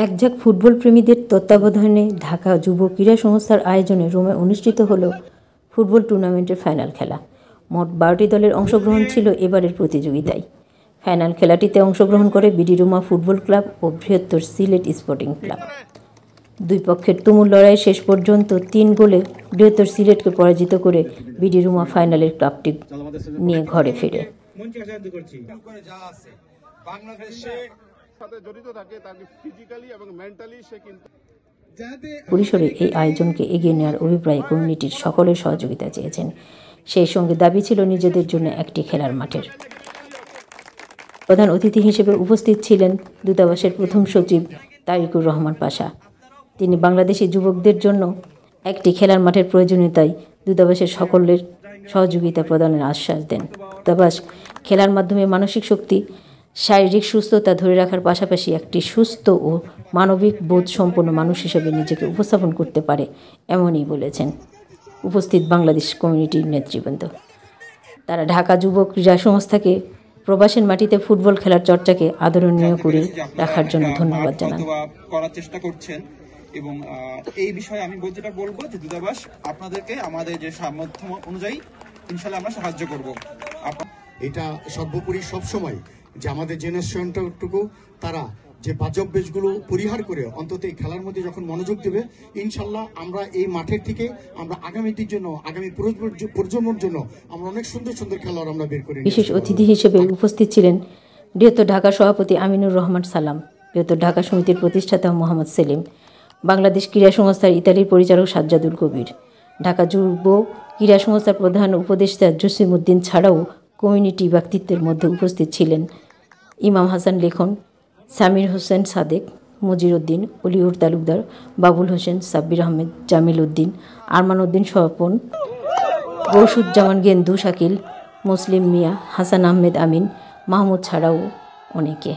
একঝাঁক ফুটবল প্রেমীদের তত্ত্বাবধানে ঢাকা যুব ক্রীড়া সংস্থার আয়োজনে রোমে অনুষ্ঠিত হল ফুটবল টুর্নামেন্টের ফাইনাল খেলা। মোট 12টি দলের অংশগ্রহণ ছিল এবারের প্রতিযোগিতায়। ফাইনাল খেলাটিতে অংশগ্রহণ করে বিডি রুমা ফুটবল ক্লাব ও বৃহত্তর সিলেট স্পোর্টিং ক্লাব। দুই পক্ষের তুমুল লড়াই শেষ পর্যন্ত 3 গোলে বৃহত্তর সিলেটকে পরাজিত করে বিডি রুমা ফাইনালের ক্লাবটি নিয়ে ঘরে ফেরে। পরিসরে এই আয়োজনকে এগিয়ে নেওয়ার অভিপ্রায়ে কমিউনিটির সকলের সহযোগিতা চেয়েছেন। সেই সঙ্গে দাবি ছিল নিজেদের জন্য একটি খেলার মাঠের। প্রধান অতিথি হিসেবে উপস্থিত ছিলেন দূতাবাসের প্রথম সচিব তারিকুর রহমান পাশা। তিনি বাংলাদেশি যুবকদের জন্য একটি খেলার মাঠের প্রয়োজনীয়তায় দূতাবাসের সকলের সহযোগিতা প্রদানের আশ্বাস দেন। দূতাবাস খেলার মাধ্যমে মানসিক শক্তি, শারীরিক সুস্থতা ধরে রাখার পাশাপাশি একটি সুস্থ ও মানবিক বোধ সম্পন্ন মানুষ হিসেবে নিজেকে উপস্থাপন করতে পারে, এমনই বলেছেন উপস্থিত বাংলাদেশ কমিউনিটির নেতৃবৃন্দ। তারা ঢাকা যুব ক্রীড়া সংস্থাকে প্রবাসের মাটিতে ফুটবল খেলার চর্চাকে আদরণীয় করে রাখার জন্য ধন্যবাদ জানান। করার চেষ্টা করছেন এবং এই বিষয়ে আমি যেটা বলবো যে দূতাবাস আপনাদেরকে আমাদের যে সামর্থ্য অনুযায়ী ইনশাআল্লাহ আমরা সাহায্য করব। এটা সর্বোপরি সবসময় যে আমাদের জেনারেশনটুকু তারা যে বাজঅভ্যাসগুলো পরিহার করে অন্তত এই খেলার মধ্যে যখন মনোযোগ দেবে, ইনশাল্লাহ আমরা এই মাঠের থেকে আমরা আগামীটির জন্য, আগামী প্রজন্মের জন্য আমরা অনেক সুন্দর সুন্দর খেলোয়াড় আমরা বের করি। বিশেষ অতিথি হিসেবে উপস্থিত ছিলেন বৃহত্তর ঢাকা সভাপতি আমিনুর রহমান সালাম, বৃহত্তর ঢাকা সমিতির প্রতিষ্ঠাতা মোহাম্মদ সেলিম, বাংলাদেশ ক্রীড়া সংস্থার ইতালির পরিচালক সাজ্জাদুল কবির, ঢাকা যুব ক্রীড়া সংস্থার প্রধান উপদেষ্টা জসিমউদ্দিন ছাড়াও কমিউনিটি ব্যক্তিত্বের মধ্যে উপস্থিত ছিলেন ইমাম হাসান লেখন, সামির হোসেন সাদেক, মজির উদ্দিন, অলিউর তালুকদার, বাবুল হোসেন, সাব্বির আহমেদ, জামিল উদ্দিন, আরমান উদ্দিন স্বপন, গৌসুজ্জামান গেন্দু শাকিল, মুসলিম মিয়া, হাসান আহমেদ আমিন, মাহমুদ ছাড়াও অনেকে।